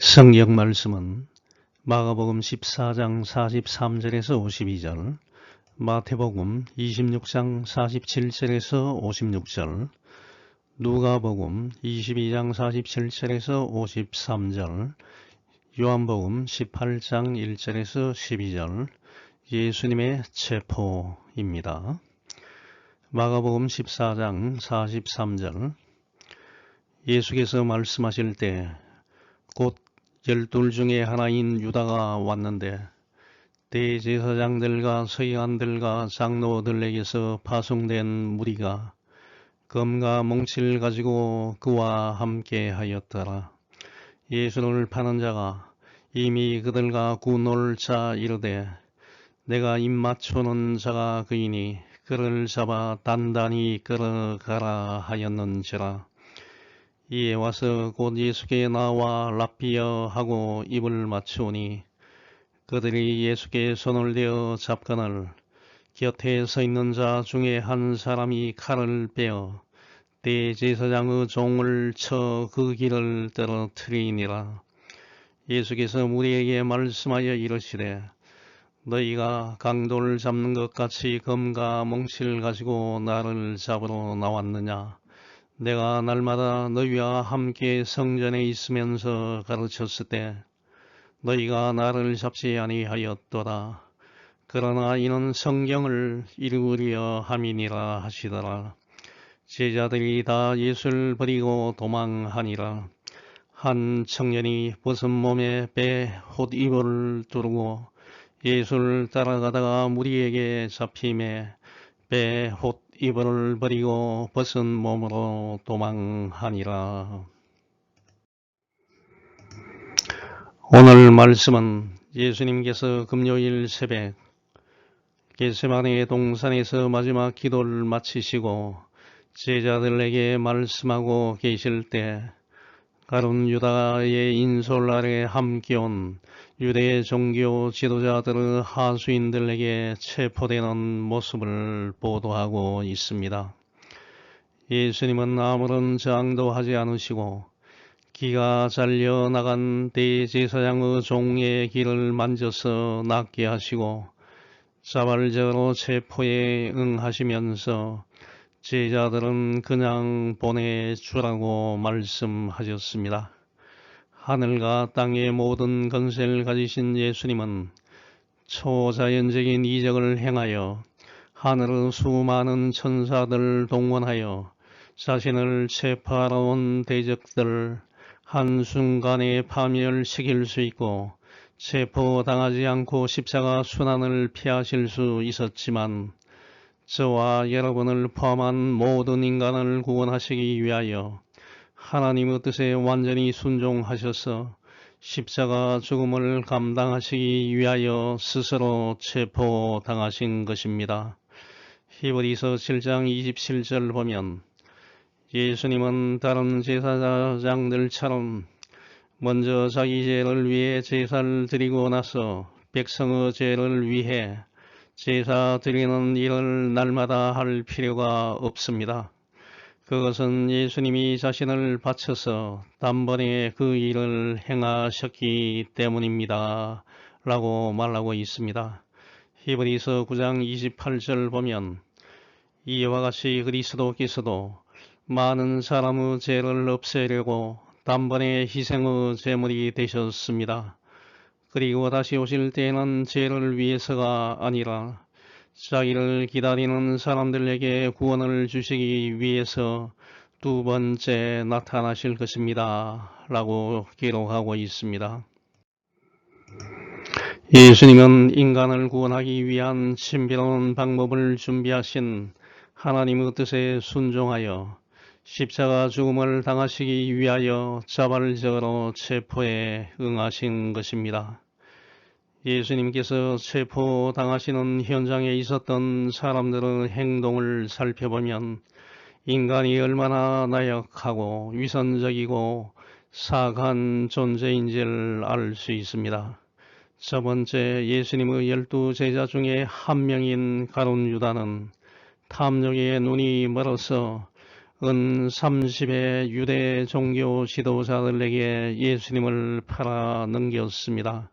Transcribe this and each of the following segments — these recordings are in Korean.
성경 말씀은 마가복음 14장 43절에서 52절, 마태복음 26장 47절에서 56절, 누가복음 22장 47절에서 53절, 요한복음 18장 1절에서 12절, 예수님의 체포입니다. 마가복음 14장 43절, 예수께서 말씀하실 때 곧 12 중에 하나인 유다가 왔는데 대제사장들과 서기관들과 장로들에게서 파송된 무리가 검과 몽치를 가지고 그와 함께 하였더라. 예수를 파는 자가 이미 그들과 구놀 자 이르되 내가 입 맞추는 자가 그이니 그를 잡아 단단히 끌어가라 하였는지라. 이에 와서 곧 예수께 나와 랍비여 하고 입을 맞추니 그들이 예수께 손을 대어 잡거늘 곁에 서 있는 자 중에 한 사람이 칼을 빼어 대제사장의 종을 쳐 그 길을 떨어뜨리니라. 예수께서 무리에게 말씀하여 이르시되 너희가 강도를 잡는 것 같이 검과 몽치를 가지고 나를 잡으러 나왔느냐. 내가 날마다 너희와 함께 성전에 있으면서 가르쳤을 때 너희가 나를 잡지 아니하였도다. 그러나 이는 성경을 이루려 함이니라 하시더라. 제자들이 다 예수를 버리고 도망하니라. 한 청년이 벗은 몸에 배 홑이불을 두르고 예수를 따라가다가 무리에게 잡힘에 배 홑이불을 버리고 벗은 몸으로 도망하니라. 오늘 말씀은 예수님께서 금요일 새벽 겟세마네 동산에서 마지막 기도를 마치시고 제자들에게 말씀하고 계실 때 가룟 유다의 인솔 아래 함께 온 유대 종교 지도자들의 하수인들에게 체포되는 모습을 보도하고 있습니다. 예수님은 아무런 저항도 하지 않으시고 기가 잘려 나간 대제사장의 종의 길을 만져서 낫게 하시고 자발적으로 체포에 응하시면서 제자들은 그냥 보내주라고 말씀하셨습니다. 하늘과 땅의 모든 권세를 가지신 예수님은 초자연적인 이적을 행하여 하늘의 수많은 천사들을 동원하여 자신을 체포하러 온 대적들을 한순간에 파멸시킬 수 있고 체포당하지 않고 십자가 순환을 피하실 수 있었지만 저와 여러분을 포함한 모든 인간을 구원하시기 위하여 하나님의 뜻에 완전히 순종하셔서 십자가 죽음을 감당하시기 위하여 스스로 체포당하신 것입니다. 히브리서 7장 27절 보면 예수님은 다른 제사장들처럼 먼저 자기 죄를 위해 제사를 드리고 나서 백성의 죄를 위해 제사 드리는 일을 날마다 할 필요가 없습니다. 그것은 예수님이 자신을 바쳐서 단번에 그 일을 행하셨기 때문입니다. 라고 말하고 있습니다. 히브리서 9장 28절 보면 이와 같이 그리스도께서도 많은 사람의 죄를 없애려고 단번에 희생의 제물이 되셨습니다. 그리고 다시 오실 때에는 죄를 위해서가 아니라 자기를 기다리는 사람들에게 구원을 주시기 위해서 두 번째 나타나실 것입니다. 라고 기록하고 있습니다. 예수님은 인간을 구원하기 위한 신비로운 방법을 준비하신 하나님의 뜻에 순종하여 십자가 죽음을 당하시기 위하여 자발적으로 체포에 응하신 것입니다. 예수님께서 체포당하시는 현장에 있었던 사람들의 행동을 살펴보면 인간이 얼마나 나약하고 위선적이고 사악한 존재인지를 알 수 있습니다. 첫 번째, 예수님의 12 제자 중에 한 명인 가룟 유다는 탐욕에 눈이 멀어서 은 30의 유대 종교 지도자들에게 예수님을 팔아 넘겼습니다.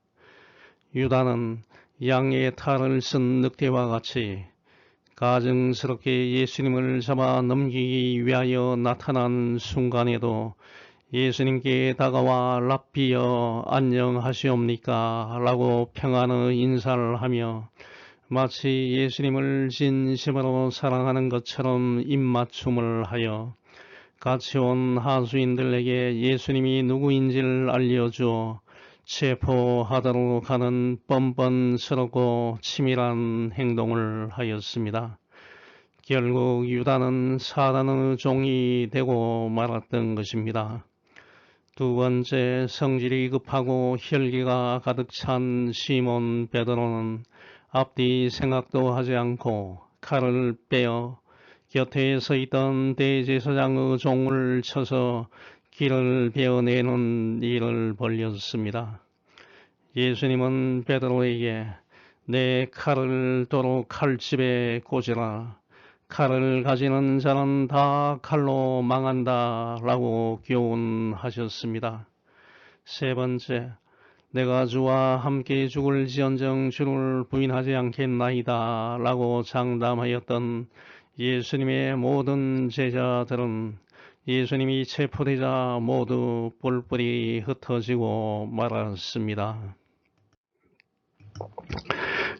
유다는 양의 탈을 쓴 늑대와 같이 가증스럽게 예수님을 잡아 넘기기 위하여 나타난 순간에도 예수님께 다가와 랍비여 안녕하시옵니까? 라고 평안의 인사를 하며 마치 예수님을 진심으로 사랑하는 것처럼 입맞춤을 하여 같이 온 하수인들에게 예수님이 누구인지를 알려주어 체포하도록 하는 뻔뻔스럽고 치밀한 행동을 하였습니다. 결국 유다는 사단의 종이 되고 말았던 것입니다. 두 번째, 성질이 급하고 혈기가 가득 찬 시몬 베드로는 앞뒤 생각도 하지 않고 칼을 빼어 곁에 서 있던 대제사장의 종을 쳐서 길을 베어내는 일을 벌였습니다. 예수님은 베드로에게 내 칼을 도로 칼집에 꽂으라. 칼을 가지는 자는 다 칼로 망한다 라고 교훈하셨습니다. 세 번째, 내가 주와 함께 죽을지언정 주를 부인하지 않겠나이다 라고 장담하였던 예수님의 모든 제자들은 예수님이 체포되자 모두 뿔뿔이 흩어지고 말았습니다.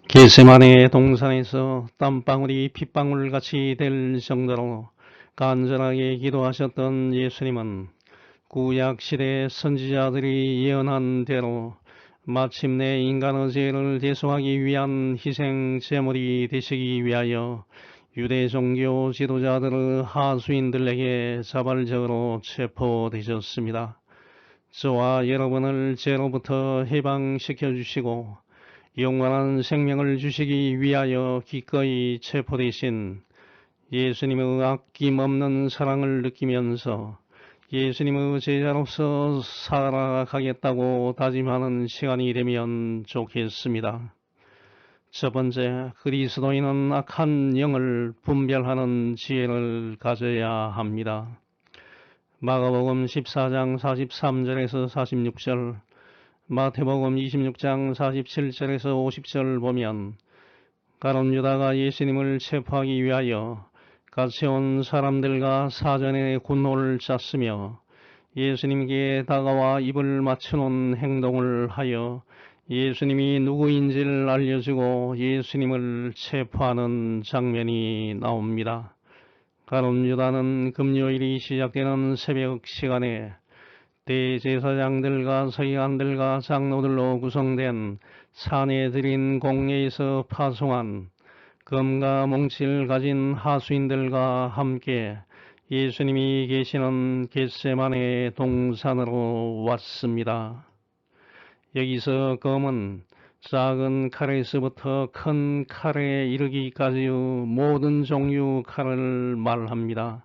겟세마네 동산에서 땀방울이 핏방울같이 될 정도로 간절하게 기도하셨던 예수님은 구약시대 선지자들이 예언한 대로 마침내 인간의 죄를 대속하기 위한 희생 제물이 되시기 위하여 유대 종교 지도자들의 하수인들에게 자발적으로 체포되셨습니다. 저와 여러분을 죄로부터 해방시켜 주시고 영원한 생명을 주시기 위하여 기꺼이 체포되신 예수님의 아낌없는 사랑을 느끼면서 예수님의 제자로서 살아가겠다고 다짐하는 시간이 되면 좋겠습니다. 첫 번째, 그리스도인은 악한 영을 분별하는 지혜를 가져야 합니다. 마가복음 14장 43절에서 46절, 마태복음 26장 47절에서 50절 보면 가룟 유다가 예수님을 체포하기 위하여 같이 온 사람들과 사전에 군노를 짰으며 예수님께 다가와 입을 맞춰놓은 행동을 하여 예수님이 누구인지를 알려주고 예수님을 체포하는 장면이 나옵니다. 가룟 유다는 금요일이 시작되는 새벽 시간에 대제사장들과 서기관들과 장로들로 구성된 사내들인 공회에서 파송한 금과 몽치를 가진 하수인들과 함께 예수님이 계시는 겟세마네 동산으로 왔습니다. 여기서 검은 작은 칼에서부터 큰 칼에 이르기까지의 모든 종류 칼을 말합니다.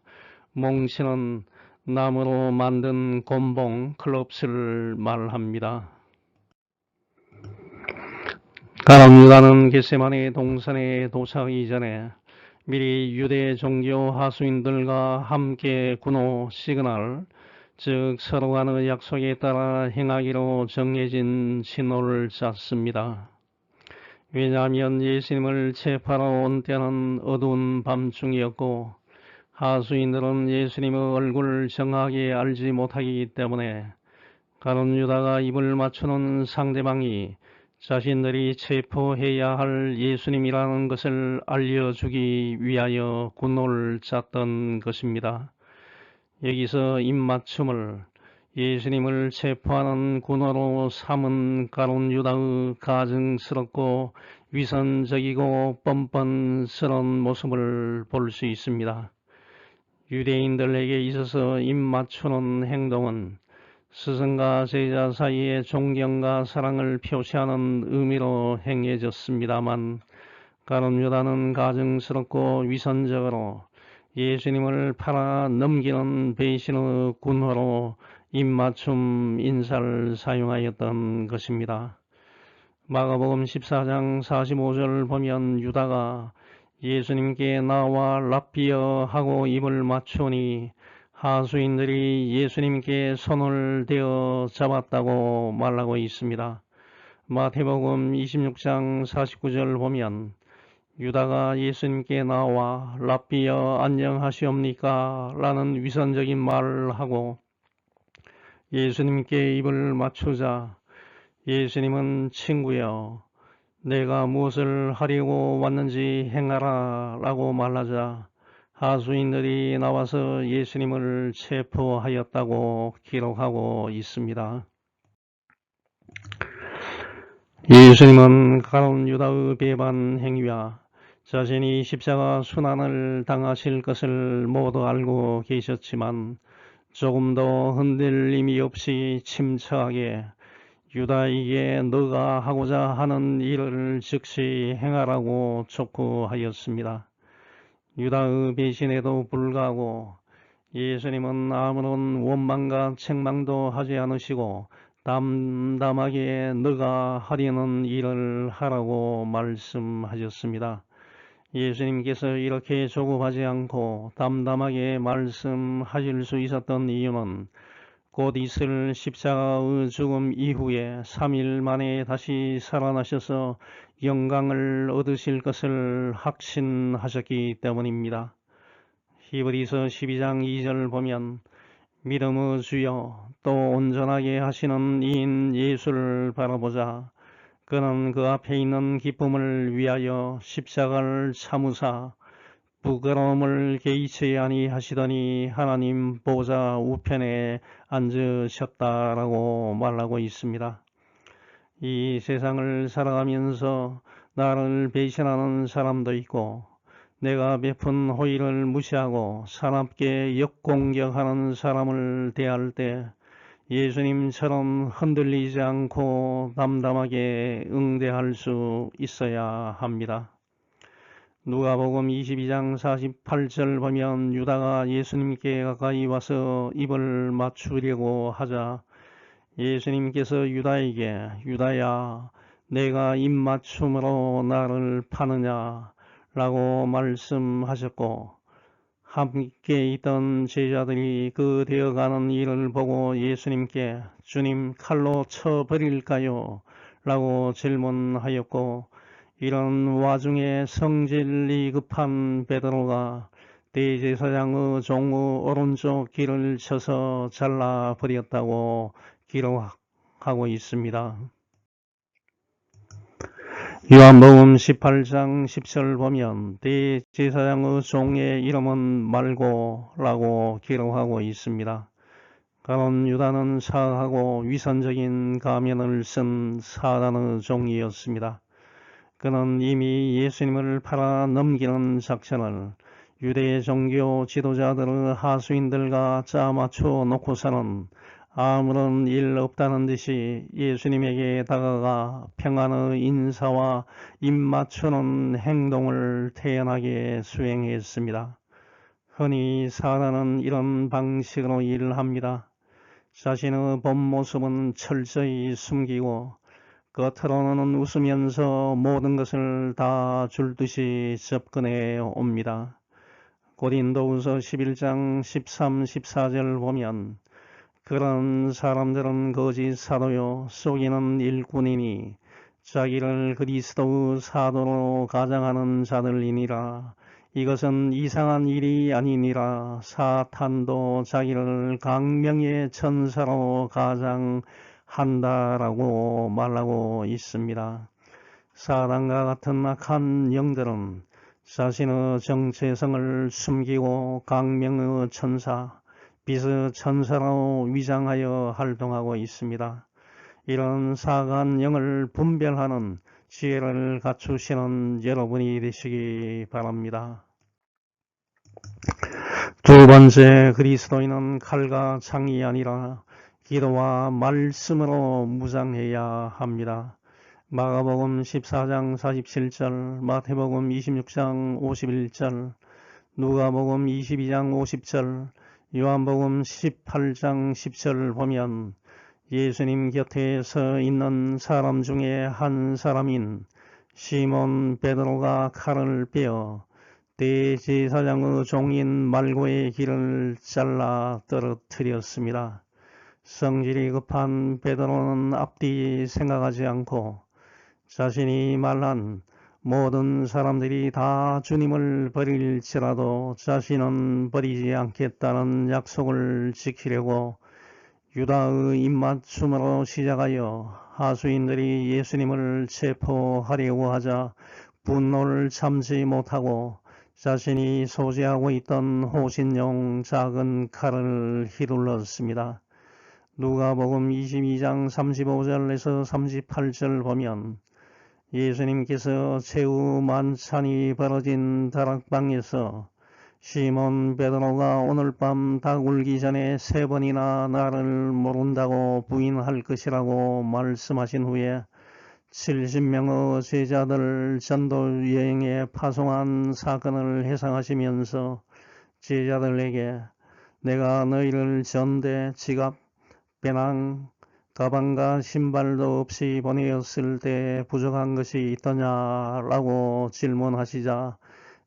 몽치는 나무로 만든 곤봉, 클롭스를 말합니다. 가룟 유다는 겟세마네 동산에 도착하기 전에 미리 유대 종교 하수인들과 함께 군호 시그널, 즉 서로 간의 약속에 따라 행하기로 정해진 신호를 짰습니다. 왜냐하면 예수님을 체포하러 온 때는 어두운 밤중이었고 하수인들은 예수님의 얼굴을 정확하게 알지 못하기 때문에 가룟 유다가 입을 맞추는 상대방이 자신들이 체포해야 할 예수님이라는 것을 알려주기 위하여 군노를 짰던 것입니다. 여기서 입맞춤을 예수님을 체포하는 군호로 삼은 가룟 유다의 가증스럽고 위선적이고 뻔뻔스러운 모습을 볼 수 있습니다. 유대인들에게 있어서 입맞추는 행동은 스승과 제자 사이의 존경과 사랑을 표시하는 의미로 행해졌습니다만 가룟 유다는 가증스럽고 위선적으로 예수님을 팔아 넘기는 배신의 군호로 입맞춤 인사를 사용하였던 것입니다. 마가복음 14장 45절 보면 유다가 예수님께 나와 랍비여 하고 입을 맞추니 하수인들이 예수님께 손을 대어 잡았다고 말하고 있습니다. 마태복음 26장 49절 보면 유다가 예수님께 나와 랍비여 안녕하시옵니까? 라는 위선적인 말을 하고 예수님께 입을 맞추자 예수님은 친구여 내가 무엇을 하려고 왔는지 행하라 라고 말하자 하수인들이 나와서 예수님을 체포하였다고 기록하고 있습니다. 예수님은 가룟 유다의 배반 행위와 자신이 십자가 순환을 당하실 것을 모두 알고 계셨지만 조금 더 흔들림이 없이 침착하게 유다에게 너가 하고자 하는 일을 즉시 행하라고 촉구하였습니다. 유다의 배신에도 불구하고 예수님은 아무런 원망과 책망도 하지 않으시고 담담하게 너가 하려는 일을 하라고 말씀하셨습니다. 예수님께서 이렇게 조급하지 않고 담담하게 말씀하실 수 있었던 이유는 곧 있을 십자가의 죽음 이후에 3일 만에 다시 살아나셔서 영광을 얻으실 것을 확신하셨기 때문입니다. 히브리서 12장 2절 보면 믿음의 주여 또 온전하게 하시는 이인 예수를 바라보자. 그는 그 앞에 있는 기쁨을 위하여 십자가를 참으사 부끄러움을 개의치 아니하시더니 하나님 보좌 우편에 앉으셨다라고 말하고 있습니다. 이 세상을 살아가면서 나를 배신하는 사람도 있고 내가 베푼 호의를 무시하고 사납게 역공격하는 사람을 대할 때 예수님처럼 흔들리지 않고 담담하게 응대할 수 있어야 합니다. 누가복음 22장 48절 보면 유다가 예수님께 가까이 와서 입을 맞추려고 하자 예수님께서 유다에게 유다야 내가 입 맞춤으로 나를 파느냐 라고 말씀하셨고 함께 있던 제자들이 그 되어가는 일을 보고 예수님께 주님 칼로 쳐버릴까요? 라고 질문하였고 이런 와중에 성질이 급한 베드로가 대제사장의 종의 오른쪽 귀를 쳐서 잘라버렸다고 기록하고 있습니다. 요한복음 18장 10절 보면 대제사장의 종의 이름은 말고라고 기록하고 있습니다. 가룟 유다는 사악하고 위선적인 가면을 쓴 사단의 종이었습니다. 그는 이미 예수님을 팔아 넘기는 작전을 유대 종교 지도자들의 하수인들과 짜맞춰 놓고서는 아무런 일 없다는 듯이 예수님에게 다가가 평안의 인사와 입맞추는 행동을 태연하게 수행했습니다. 흔히 사단은 이런 방식으로 일을 합니다. 자신의 본 모습은 철저히 숨기고 겉으로는 웃으면서 모든 것을 다 줄 듯이 접근해 옵니다. 고린도후서 11장 13, 14절 보면 그런 사람들은 거짓 사도요 속이는 일꾼이니 자기를 그리스도의 사도로 가장하는 자들이니라. 이것은 이상한 일이 아니니라. 사탄도 자기를 강명의 천사로 가장한다라고 말하고 있습니다. 사단과 같은 악한 영들은 자신의 정체성을 숨기고 강명의 천사, 빛의 천사로 위장하여 활동하고 있습니다. 이런 사악한 영을 분별하는 지혜를 갖추시는 여러분이 되시기 바랍니다. 두 번째, 그리스도인은 칼과 창이 아니라 기도와 말씀으로 무장해야 합니다. 마가복음 14장 47절, 마태복음 26장 51절, 누가복음 22장 50절, 요한복음 18장 10절을 보면 예수님 곁에 서 있는 사람 중에 한 사람인 시몬 베드로가 칼을 빼어 대제사장의 종인 말고의 길을 잘라 떨어뜨렸습니다. 성질이 급한 베드로는 앞뒤 생각하지 않고 자신이 말한 모든 사람들이 다 주님을 버릴지라도 자신은 버리지 않겠다는 약속을 지키려고 유다의 입맞춤으로 시작하여 하수인들이 예수님을 체포하려고 하자 분노를 참지 못하고 자신이 소지하고 있던 호신용 작은 칼을 휘둘렀습니다. 누가복음 22장 35절에서 38절 보면 예수님께서 최후 만찬이 벌어진 다락방에서 시몬 베드로가 오늘 밤 닭 울기 전에 3번이나 나를 모른다고 부인할 것이라고 말씀하신 후에 70명의 제자들 전도 여행에 파송한 사건을 회상하시면서 제자들에게 내가 너희를 전대, 지갑, 배낭, 가방과 신발도 없이 보내었을 때 부족한 것이 있더냐라고 질문하시자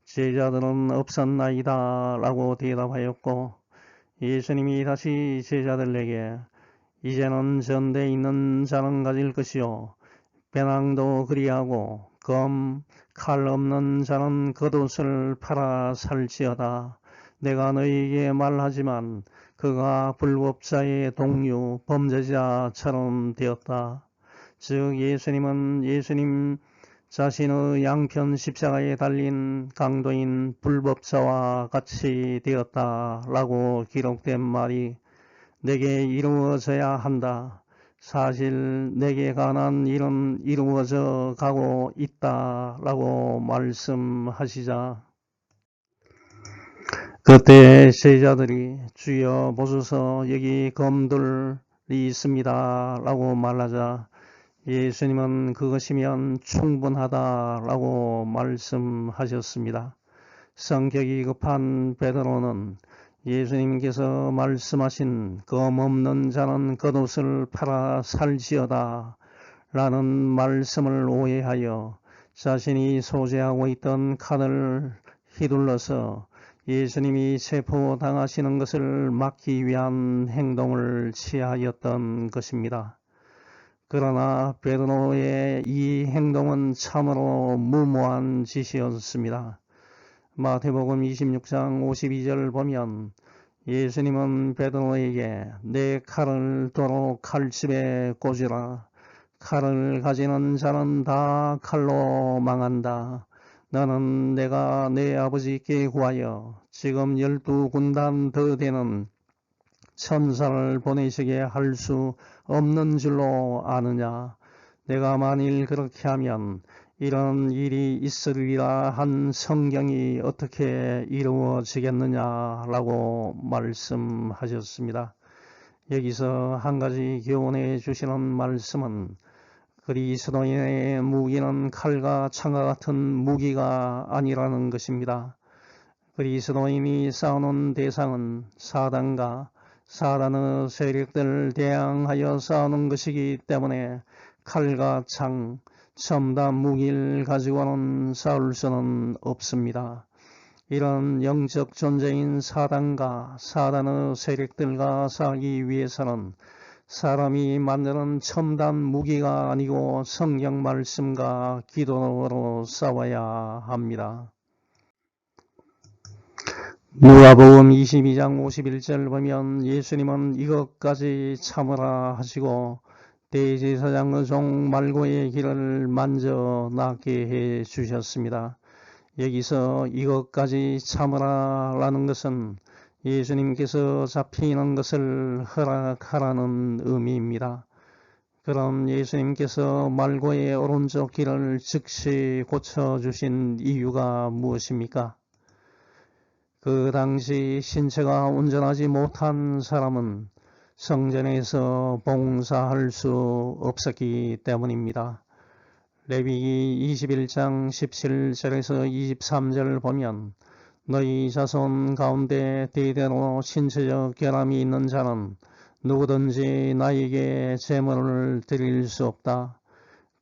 제자들은 없었나이다 라고 대답하였고 예수님이 다시 제자들에게 이제는 전대에 있는 자는 가질 것이요 배낭도 그리하고 칼 없는 자는 겉옷을 팔아 살지어다. 내가 너희에게 말하지만 그가 불법자의 동류 범죄자처럼 되었다. 즉 예수님 자신의 양편 십자가에 달린 강도인 불법자와 같이 되었다 라고 기록된 말이 내게 이루어져야 한다. 사실 내게 관한 일은 이루어져 가고 있다 라고 말씀하시자 그때 제자들이 주여 보소서 여기 검들이 있습니다 라고 말하자 예수님은 그것이면 충분하다 라고 말씀하셨습니다. 성격이 급한 베드로는 예수님께서 말씀하신 검 없는 자는 겉옷을 팔아 살지어다 라는 말씀을 오해하여 자신이 소지하고 있던 칼을 휘둘러서 예수님이 체포당하시는 것을 막기 위한 행동을 취하였던 것입니다. 그러나 베드로의 이 행동은 참으로 무모한 짓이었습니다. 마태복음 26장 52절 보면 예수님은 베드로에게 내 칼을 도로 칼집에 꽂으라. 칼을 가지는 자는 다 칼로 망한다. 너는 내가 내 아버지께 구하여 지금 12군단 더 되는 천사를 보내시게 할 수 없는 줄로 아느냐. 내가 만일 그렇게 하면 이런 일이 있으리라 한 성경이 어떻게 이루어지겠느냐라고 말씀하셨습니다. 여기서 한 가지 교훈해 주시는 말씀은 그리스도인의 무기는 칼과 창과 같은 무기가 아니라는 것입니다. 그리스도인이 싸우는 대상은 사단과 사단의 세력들을 대항하여 싸우는 것이기 때문에 칼과 창, 첨단 무기를 가지고는 싸울 수는 없습니다. 이런 영적 존재인 사단과 사단의 세력들과 싸우기 위해서는 사람이 만드는 첨단 무기가 아니고 성경 말씀과 기도로 싸워야 합니다. 누가복음 22장 51절 보면 예수님은 이것까지 참으라 하시고 대제사장의 종 말고의 길을 만져 낫게 해 주셨습니다. 여기서 이것까지 참으라 라는 것은 예수님께서 잡히는 것을 허락하라는 의미입니다. 그럼 예수님께서 말고의 오른쪽 길을 즉시 고쳐주신 이유가 무엇입니까? 그 당시 신체가 온전하지 못한 사람은 성전에서 봉사할 수 없었기 때문입니다. 레위기 21장 17절에서 23절 보면 너희 자손 가운데 대대로 신체적 결함이 있는 자는 누구든지 나에게 제물을 드릴 수 없다.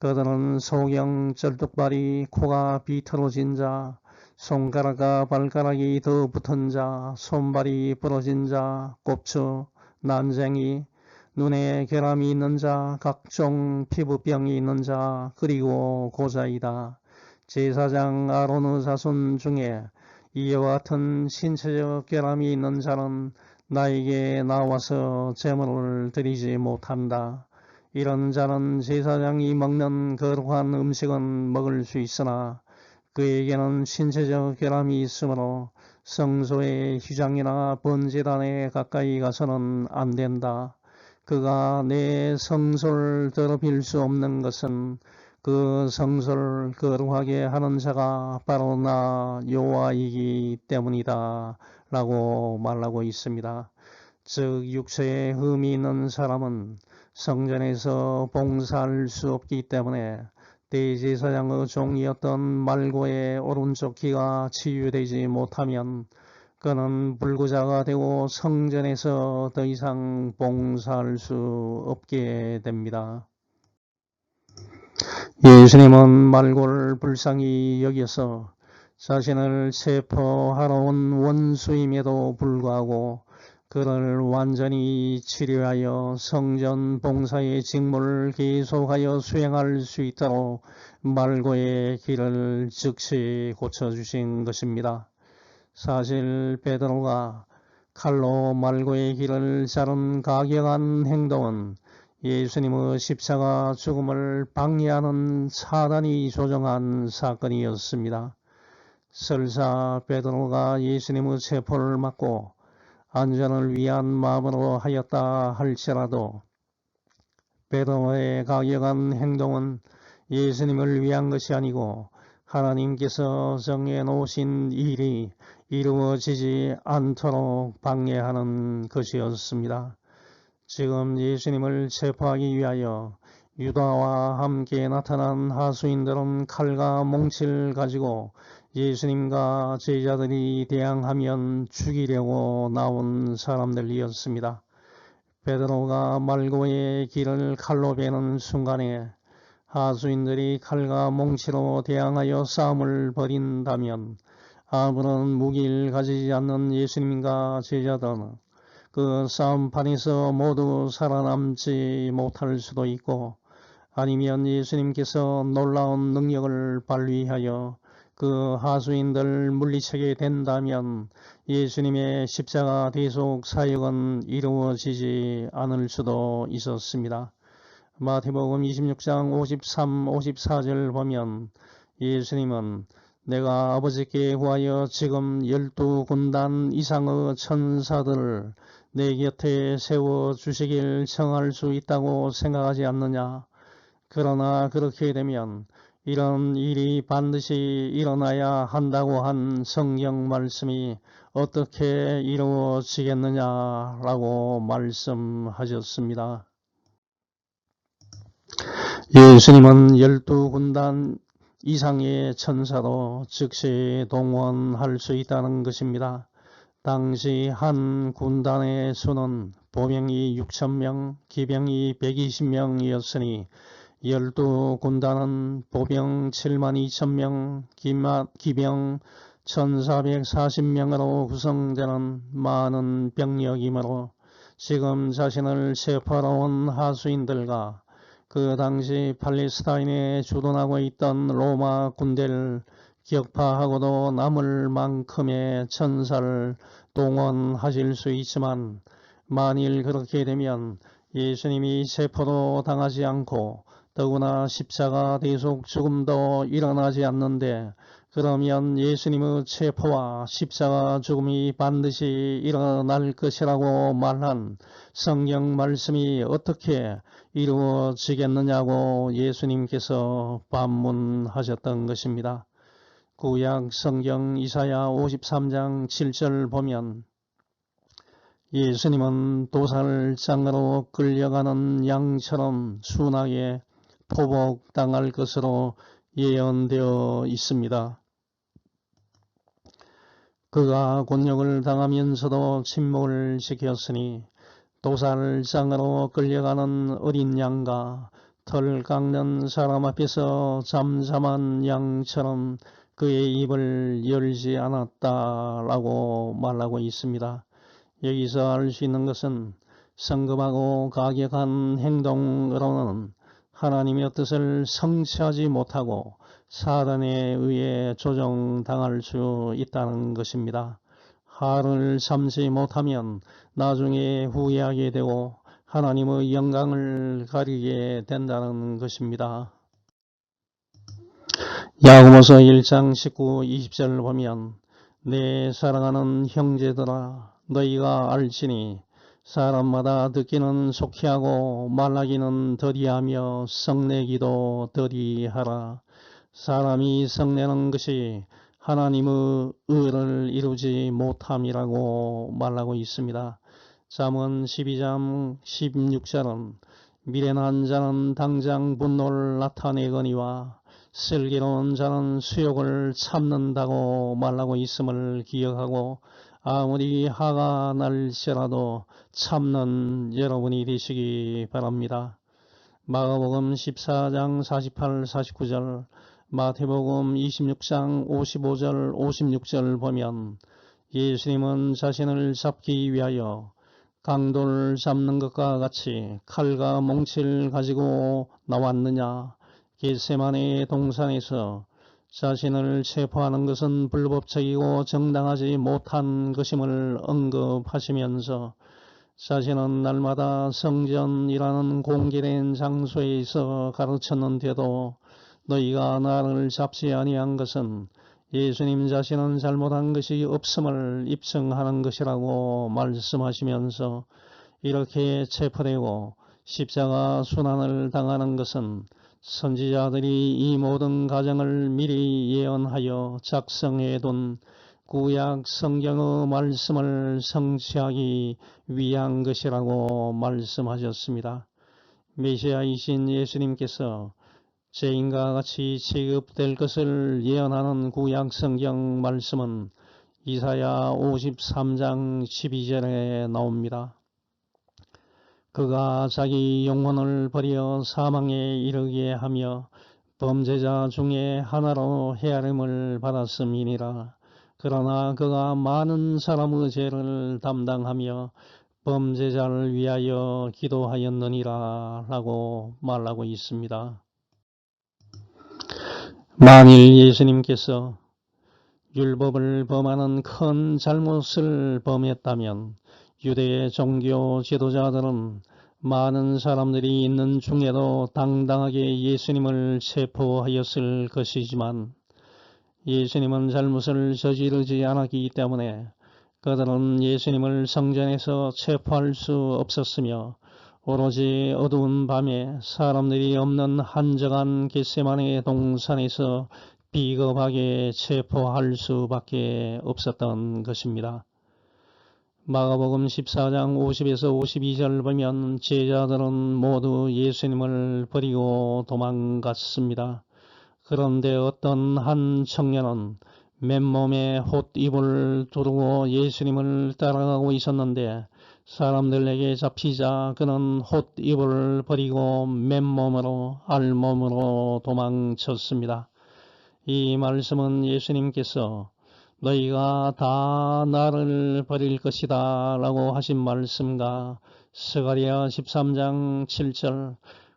그들은 소경, 쩔뚝발이, 코가 비틀어진 자, 손가락과 발가락이 더 붙은 자, 손발이 부러진 자, 꼽추, 난쟁이, 눈에 결함이 있는 자, 각종 피부병이 있는 자, 그리고 고자이다. 제사장 아론의 자손 중에 이와 같은 신체적 결함이 있는 자는 나에게 나와서 제물을 드리지 못한다. 이런 자는 제사장이 먹는 거룩한 음식은 먹을 수 있으나 그에게는 신체적 결함이 있으므로 성소의 휘장이나 번제단에 가까이 가서는 안 된다. 그가 내 성소를 더럽힐 수 없는 것은 그 성소를 거룩하게 하는 자가 바로 나 여호와이기 때문이다 라고 말하고 있습니다. 즉 육체에 흠이 있는 사람은 성전에서 봉사할 수 없기 때문에 대제사장의 종이었던 말고의 오른쪽 귀가 치유되지 못하면 그는 불구자가 되고 성전에서 더 이상 봉사할 수 없게 됩니다. 예수님은 말고를 불쌍히 여겨서 자신을 체포하러 온 원수임에도 불구하고 그를 완전히 치료하여 성전 봉사의 직무를 계속하여 수행할 수 있도록 말고의 길을 즉시 고쳐주신 것입니다. 사실 베드로가 칼로 말고의 길을 자른 가격한 행동은 예수님의 십자가 죽음을 방해하는 사단이 조정한 사건이었습니다. 설사 베드로가 예수님의 체포를 막고 안전을 위한 마음으로 하였다 할지라도 베드로의 가격한 행동은 예수님을 위한 것이 아니고 하나님께서 정해놓으신 일이 이루어지지 않도록 방해하는 것이었습니다. 지금 예수님을 체포하기 위하여 유다와 함께 나타난 하수인들은 칼과 몽치를 가지고 예수님과 제자들이 대항하면 죽이려고 나온 사람들이었습니다. 베드로가 말고의 길을 칼로 베는 순간에 하수인들이 칼과 몽치로 대항하여 싸움을 벌인다면 아무런 무기를 가지지 않는 예수님과 제자들은 그 싸움판에서 모두 살아남지 못할 수도 있고 아니면 예수님께서 놀라운 능력을 발휘하여 그 하수인들 물리치게 된다면 예수님의 십자가 대속 사역은 이루어지지 않을 수도 있었습니다. 마태복음 26장 53, 54절 보면 예수님은 내가 아버지께 구하여 지금 12군단 이상의 천사들을 내 곁에 세워주시길 청할 수 있다고 생각하지 않느냐. 그러나 그렇게 되면 이런 일이 반드시 일어나야 한다고 한 성경 말씀이 어떻게 이루어지겠느냐라고 말씀하셨습니다. 예수님은 12군단 이상의 천사도 즉시 동원할 수 있다는 것입니다. 당시 한 군단의 수는 보병이 6,000명, 기병이 120명이었으니 12군단은 보병 72,000명, 기병 1,440명으로 구성되는 많은 병력이므로 지금 자신을 체포하러 온 하수인들과 그 당시 팔레스타인에 주둔하고 있던 로마 군대를 격파하고도 남을 만큼의 천사를 동원하실 수 있지만 만일 그렇게 되면 예수님이 체포도 당하지 않고 더구나 십자가 대속 죽음도 일어나지 않는데 그러면 예수님의 체포와 십자가 죽음이 반드시 일어날 것이라고 말한 성경 말씀이 어떻게 이루어지겠느냐고 예수님께서 반문하셨던 것입니다. 구약 성경 이사야 53장 7절 보면 예수님은 도살장으로 끌려가는 양처럼 순하게 포복당할 것으로 예언되어 있습니다. 그가 곤욕을 당하면서도 침묵을 지켰으니 도살장으로 끌려가는 어린 양과 털 깎는 사람 앞에서 잠잠한 양처럼 그의 입을 열지 않았다라고 말하고 있습니다. 여기서 알 수 있는 것은 성급하고 가격한 행동으로는 하나님의 뜻을 성취하지 못하고 사단에 의해 조종당할 수 있다는 것입니다. 하루를 참지 못하면 나중에 후회하게 되고 하나님의 영광을 가리게 된다는 것입니다. 야고보서 1장 19, 20절을 보면 내 사랑하는 형제들아 너희가 알지니 사람마다 듣기는 속히하고 말하기는 더디하며 성내기도 더디하라. 사람이 성내는 것이 하나님의 의를 이루지 못함이라고 말하고 있습니다. 잠언 12장 16절은 미련한 자는 당장 분노를 나타내거니와 슬기로운 자는 수욕을 참는다고 말하고 있음을 기억하고 아무리 화가 날지라도 참는 여러분이 되시기 바랍니다. 마가복음 14장 48, 49절, 마태복음 26장 55절, 56절 보면 예수님은 자신을 잡기 위하여 강도를 잡는 것과 같이 칼과 몽치를 가지고 나왔느냐. 겟세마네 동산에서 자신을 체포하는 것은 불법적이고 정당하지 못한 것임을 언급하시면서 자신은 날마다 성전이라는 공개된 장소에서 가르쳤는데도 너희가 나를 잡지 아니한 것은 예수님 자신은 잘못한 것이 없음을 입증하는 것이라고 말씀하시면서 이렇게 체포되고 십자가 순환을 당하는 것은 선지자들이 이 모든 과정을 미리 예언하여 작성해둔 구약 성경의 말씀을 성취하기 위한 것이라고 말씀하셨습니다. 메시아이신 예수님께서 죄인과 같이 취급될 것을 예언하는 구약 성경 말씀은 이사야 53장 12절에 나옵니다. 그가 자기 영혼을 버려 사망에 이르게 하며 범죄자 중에 하나로 헤아림을 받았음이니라. 그러나 그가 많은 사람의 죄를 담당하며 범죄자를 위하여 기도하였느니라 라고 말하고 있습니다. 만일 예수님께서 율법을 범하는 큰 잘못을 범했다면 유대의 종교 지도자들은 많은 사람들이 있는 중에도 당당하게 예수님을 체포하였을 것이지만 예수님은 잘못을 저지르지 않았기 때문에 그들은 예수님을 성전에서 체포할 수 없었으며 오로지 어두운 밤에 사람들이 없는 한적한 겟세마네 동산에서 비겁하게 체포할 수밖에 없었던 것입니다. 마가복음 14장 50에서 52절 보면 제자들은 모두 예수님을 버리고 도망갔습니다. 그런데 어떤 한 청년은 맨몸에 홑입을 두르고 예수님을 따라가고 있었는데 사람들에게 잡히자 그는 홑입을 버리고 맨몸으로 알몸으로 도망쳤습니다. 이 말씀은 예수님께서 너희가 다 나를 버릴 것이다 라고 하신 말씀과 스가랴 13장 7절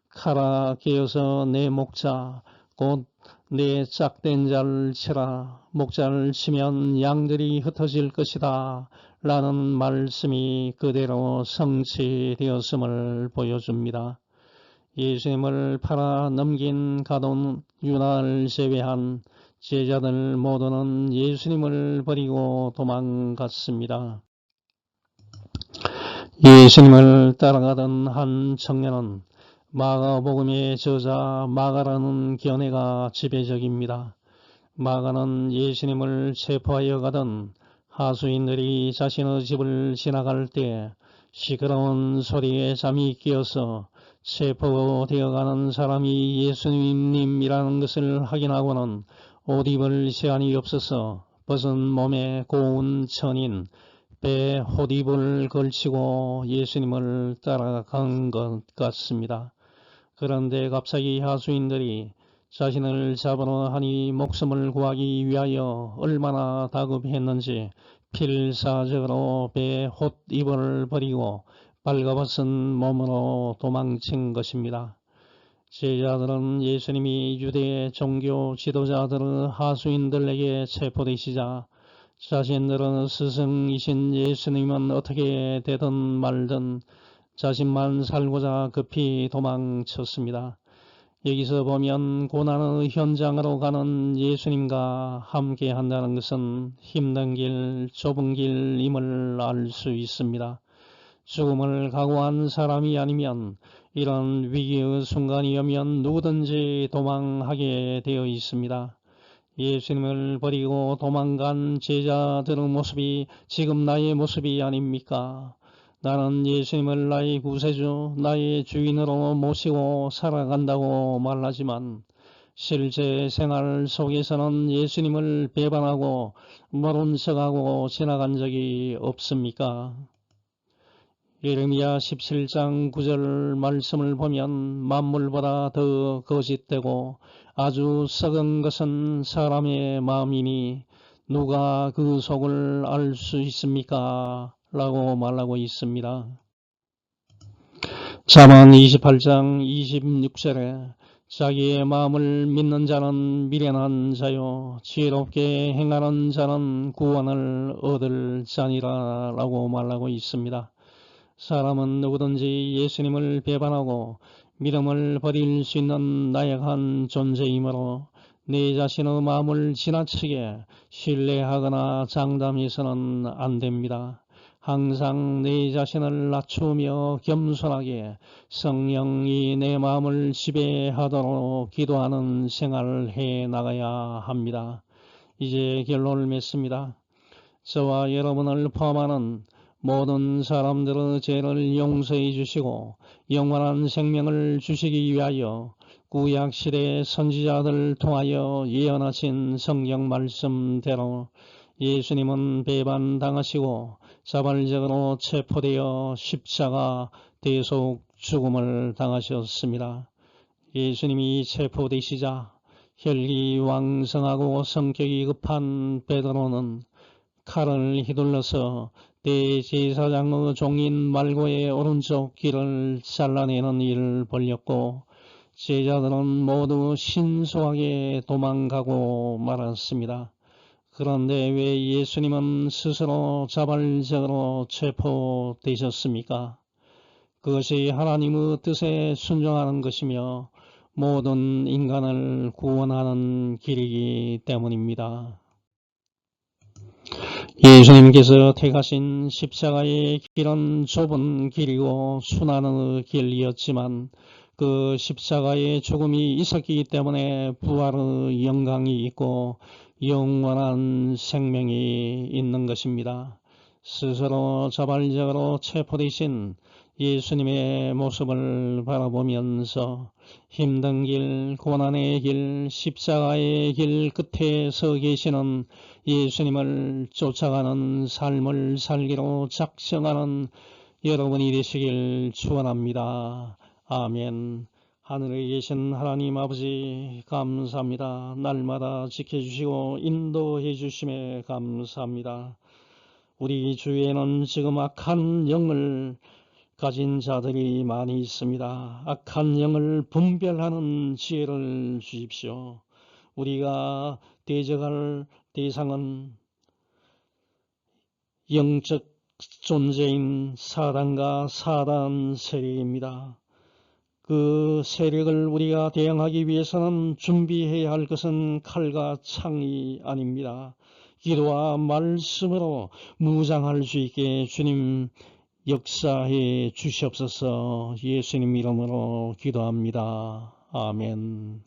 칼아 깨어서 내 목자 곧 내 짝된 자를 치라. 목자를 치면 양들이 흩어질 것이다 라는 말씀이 그대로 성취되었음을 보여줍니다. 예수님을 팔아 넘긴 가돈 유다를 제외한 제자들 모두는 예수님을 버리고 도망갔습니다. 예수님을 따라가던 한 청년은 마가복음의 저자 마가라는 견해가 지배적입니다. 마가는 예수님을 체포하여 가던 하수인들이 자신의 집을 지나갈 때 시끄러운 소리에 잠이 깨어서 체포되어가는 사람이 예수님이라는 것을 확인하고는 옷 입을 시간이 없어서 벗은 몸에 고운 천인 배에 홑입을 걸치고 예수님을 따라간 것 같습니다. 그런데 갑자기 하수인들이 자신을 잡으러 하니 목숨을 구하기 위하여 얼마나 다급했는지 필사적으로 배 홑입을 버리고 발가벗은 몸으로 도망친 것입니다. 제자들은 예수님이 유대 종교 지도자들의 하수인들에게 체포되시자 자신들은 스승이신 예수님은 어떻게 되든 말든 자신만 살고자 급히 도망쳤습니다. 여기서 보면 고난의 현장으로 가는 예수님과 함께 한다는 것은 힘든 길, 좁은 길임을 알 수 있습니다. 죽음을 각오한 사람이 아니면 이런 위기의 순간이 오면 누구든지 도망하게 되어 있습니다. 예수님을 버리고 도망간 제자들의 모습이 지금 나의 모습이 아닙니까? 나는 예수님을 나의 구세주, 나의 주인으로 모시고 살아간다고 말하지만 실제 생활 속에서는 예수님을 배반하고 모른 척하고 지나간 적이 없습니까? 예레미야 17장 9절 말씀을 보면 만물보다 더 거짓되고 아주 썩은 것은 사람의 마음이니 누가 그 속을 알 수 있습니까? 라고 말하고 있습니다. 잠언 28장 26절에 자기의 마음을 믿는 자는 미련한 자요 지혜롭게 행하는 자는 구원을 얻을 자니라 라고 말하고 있습니다. 사람은 누구든지 예수님을 배반하고 믿음을 버릴 수 있는 나약한 존재이므로 내 자신의 마음을 지나치게 신뢰하거나 장담해서는 안 됩니다. 항상 내 자신을 낮추며 겸손하게 성령이 내 마음을 지배하도록 기도하는 생활을 해 나가야 합니다. 이제 결론을 맺습니다. 저와 여러분을 포함하는 모든 사람들의 죄를 용서해 주시고 영원한 생명을 주시기 위하여 구약시대 선지자들을 통하여 예언하신 성경 말씀대로 예수님은 배반당하시고 자발적으로 체포되어 십자가 대속 죽음을 당하셨습니다. 예수님이 체포되시자 혈기왕성하고 성격이 급한 베드로는 칼을 휘둘러서 대제사장의 종인 말고의 오른쪽 귀를 잘라내는 일을 벌였고 제자들은 모두 신속하게 도망가고 말았습니다. 그런데 왜 예수님은 스스로 자발적으로 체포되셨습니까? 그것이 하나님의 뜻에 순종하는 것이며 모든 인간을 구원하는 길이기 때문입니다. 예수님께서 택하신 십자가의 길은 좁은 길이고 순환의 길이었지만 그 십자가의 죽음이 있었기 때문에 부활의 영광이 있고 영원한 생명이 있는 것입니다. 스스로 자발적으로 체포되신 예수님의 모습을 바라보면서 힘든 길, 고난의 길, 십자가의 길 끝에 서 계시는 예수님을 쫓아가는 삶을 살기로 작정하는 여러분이 되시길 축원합니다. 아멘. 하늘에 계신 하나님 아버지 감사합니다. 날마다 지켜주시고 인도해 주심에 감사합니다. 우리 주위에는 지금 악한 영을 가진 자들이 많이 있습니다. 악한 영을 분별하는 지혜를 주십시오. 우리가 대적할 대상은 영적 존재인 사단과 사단 세력입니다. 그 세력을 우리가 대응하기 위해서는 준비해야 할 것은 칼과 창이 아닙니다. 기도와 말씀으로 무장할 수 있게 주님 역사해 주시옵소서. 예수님 이름으로 기도합니다. 아멘.